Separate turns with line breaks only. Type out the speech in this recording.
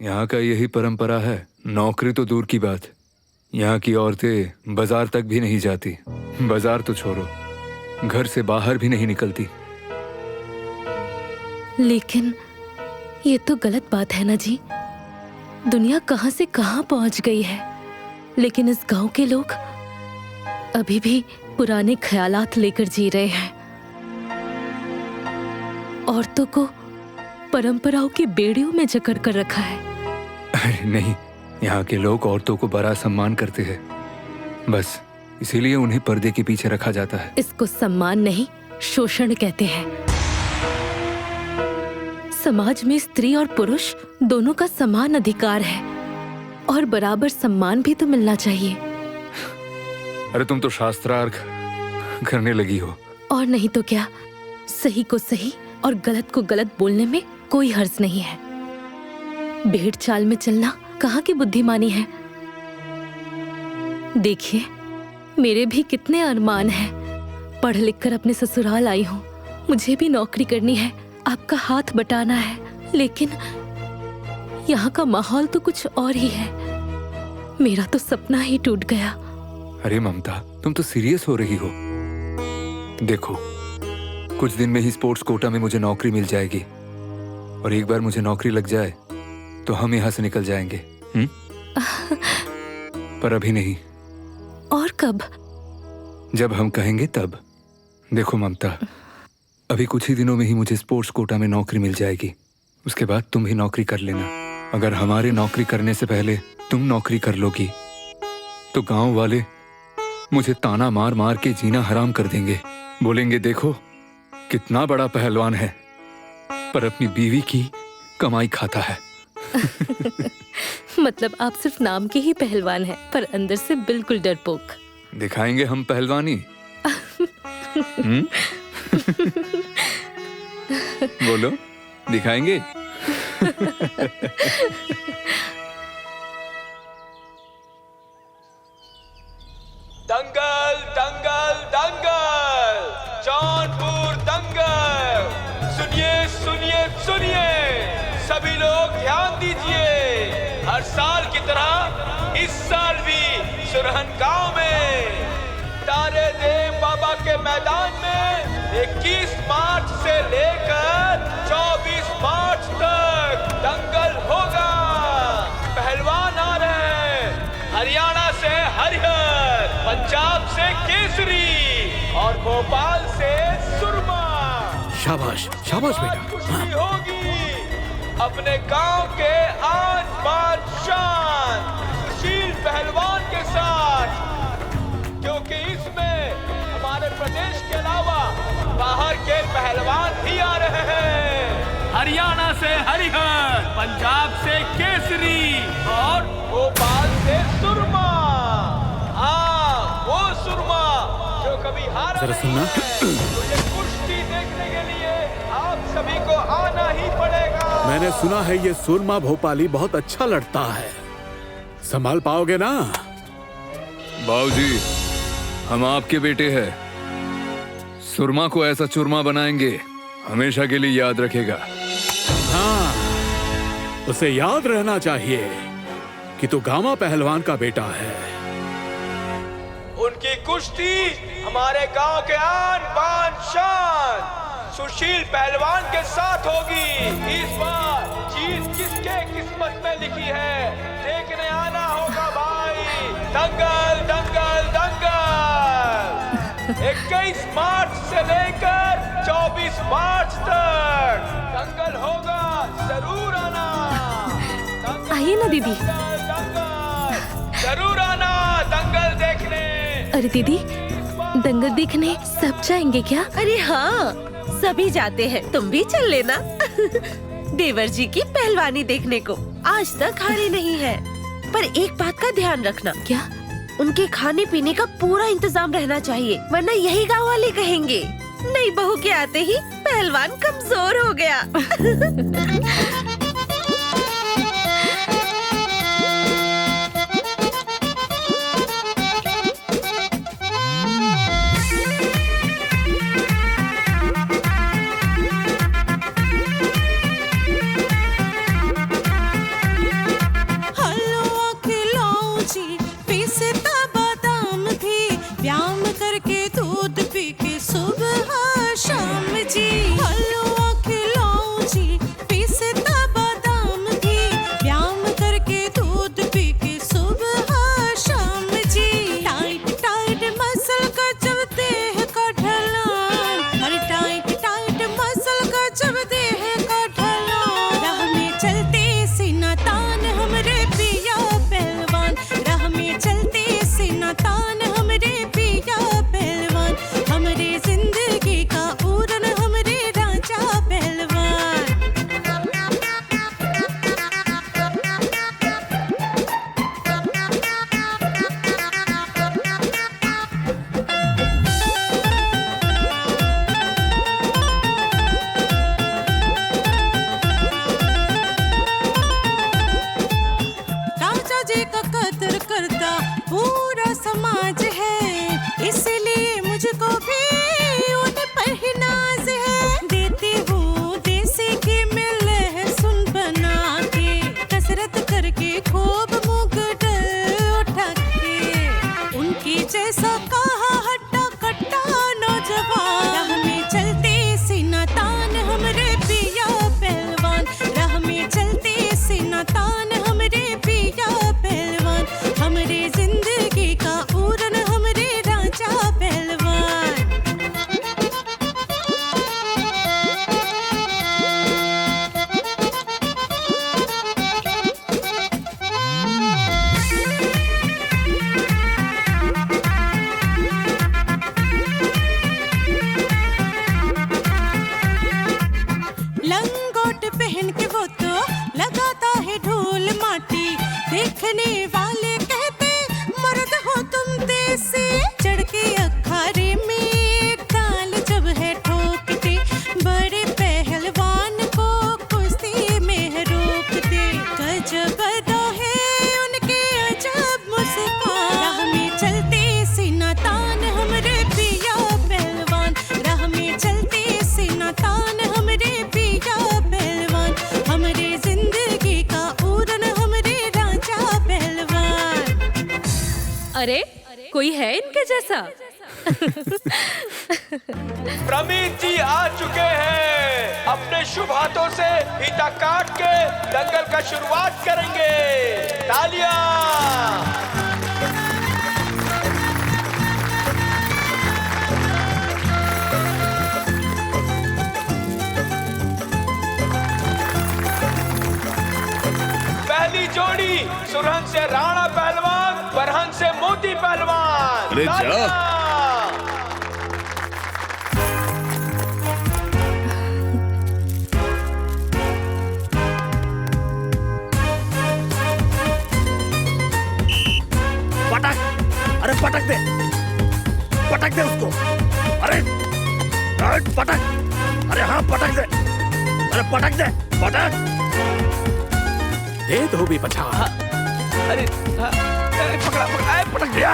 यहाँ का यही परंपरा है। नौकरी तो दूर की बात, यहाँ की औरतें बाजार तक भी नहीं जाती। बाजार तो छोड़ो, घर से बाहर भी नहीं निकलती।
लेकिन ये तो गलत बात है ना जी। दुनिया कहाँ से कहाँ पहुँच गई है, लेकिन इस गांव के लोग अभी भी पुराने ख्यालात लेकर जी रहे हैं। औरतों को परंपराओं की बेड़ियों में जकड़ कर रखा है।
अरे नहीं, यहाँ के लोग औरतों को बड़ा सम्मान करते हैं, बस इसीलिए उन्हें पर्दे के पीछे रखा जाता है।
इसको सम्मान नहीं, शोषण कहते हैं। समाज में स्त्री और पुरुष दोनों का समान अधिकार है और बराबर सम्मान भी तो मिलना चाहिए।
अरे तुम तो शास्त्रार्थ करने लगी हो।
और नहीं तो क्या, सही को सही और गलत को गलत बोलने में कोई हर्ज नहीं है। भेड़ चाल में चलना कहाँ की बुद्धिमानी है। देखिए, मेरे भी कितने अरमान हैं। पढ़ लिख कर अपने ससुराल आई हूँ, मुझे भी नौकरी करनी है, आपका हाथ बटाना है, लेकिन यहाँ का माहौल तो कुछ और ही है। मेरा तो सपना ही टूट गया।
अरे ममता, तुम तो सीरियस हो रही हो। देखो, कुछ दिन में ही स्पोर्ट्स कोटा में मुझे नौकरी मिल जाएगी, और एक बार मुझे नौकरी लग जाए तो हम यहाँ से निकल जाएंगे। पर अभी नहीं।
और कब?
जब हम कहेंगे तब। देखो ममता, अभी कुछ ही दिनों में ही मुझे स्पोर्ट्स कोटा में नौकरी मिल जाएगी, उसके बाद तुम भी नौकरी कर लेना। अगर हमारे नौकरी करने से पहले तुम नौकरी कर लोगी तो गांव वाले मुझे ताना मार मार के जीना हराम कर देंगे। बोलेंगे देखो कितना बड़ा पहलवान है, पर अपनी बीवी की कमाई खाता है।
मतलब आप सिर्फ नाम के ही पहलवान हैं, पर अंदर से बिल्कुल डरपोक।
दिखाएंगे हम पहलवानी। बोलो, दिखाएंगे?
दंगल दंगल दंगल, जौनपुर दंगल। सुनिए सुनिए सुनिए, सभी लोग ध्यान दीजिए। हर साल की तरह इस साल भी सुरहन गांव में तारे देव बाबा के मैदान में 21 मार्च से लेकर 24 मार्च तक दंगल होगा। पहलवान आ रहे हैं, हरियाणा से हरिहर, पंजाब से केसरी और भोपाल से सुरमा।
शाबाश शाबाश बेटा।
खुशी होगी अपने गांव के आन बान शान सुशील पहलवान के साथ, क्योंकि इसमें हमारे प्रदेश के अलावा बाहर के पहलवान भी आ रहे हैं। हरियाणा से हरिहर, पंजाब से केसरी और भोपाल से सुरमा। हाँ, वो सुरमा जो कभी हारा
जरा
नहीं
सुनना।
है। तो ये कुश्ती देखने के लिए आप सभी को आना ही पड़ेगा।
मैंने सुना है ये सुरमा भोपाली बहुत अच्छा लड़ता है, संभाल पाओगे ना?
बाबूजी, हम आपके बेटे हैं। सुरमा को ऐसा चूरमा बनाएंगे, हमेशा के लिए याद रखेगा।
हाँ, उसे याद रहना चाहिए कि तू गामा पहलवान का बेटा है।
उनकी कुश्ती हमारे गांव के आन बान शान सुशील पहलवान के साथ होगी। इस बार जीत किसके किस्मत में लिखी है, देखने आना होगा भाई। दंगल दंगल दंगल 21 मार्च से लेकर 24 मार्च तक दंगल होगा, जरूर आना।
आइए ना दीदी।
दंगल जरूर आना दंगल देखने।
अरे दीदी, दंगल देखने सब जाएंगे क्या?
अरे हाँ, सभी जाते हैं, तुम भी चल लेना। देवर जी की पहलवानी देखने को आज तक हारे नहीं है। पर एक बात का ध्यान रखना।
क्या?
उनके खाने पीने का पूरा इंतजाम रहना चाहिए, वरना यही गांव वाले कहेंगे नई बहू के आते ही पहलवान कमजोर हो गया।
करता पूरा समाज है, इसलिए मुझको भी उन पर ही नाज है। देती हूँ देसी घी में लहसुन बना के, कसरत करके खूब मूंग डल उठा के, उनकी जैसा कहा हट्टा कट्टा नौजवान, राह में चलते सीना तान हमरे पिया पहलवान, राह में चलते सीना तान हमरे पिया पहलवान, हमरे जिंदगी का उड़न हमरे राजा पहलवान। लंगोट पहन के वो तो लगाता है ढोल माटी, देखने वाले कहते मर्द हो तुम देसी, चढ़ के अखाड़े में ताल जब है ठोकते, बड़े पहलवान को कुश्ती में रोकते, गजब अदा है उनके अजब मुस्कान, राह में चलते सीना तान हमरे पिया पहलवान, राह में चलते सीना तान हमरे पिया पहलवान, हमरे जिंदगी का उड़न हमरे राजा पहलवान।
अरे कोई है इनके जैसा?
प्रमीत जी आ चुके हैं, अपने शुभ हाथों से फीता काट के दंगल का शुरुआत करेंगे। तालियां। पहली जोड़ी सुरहन से राणा पहलवान, बरहन से मोती पहलवान।
अरे जा।
तालियां।
पटक, अरे पटक दे उसको, अरे पटक, अरे हाँ पटक दे, अरे पटक दे, पटक दे तो भी पछा।
अरे पकड़ा पकड़ा पटक दिया।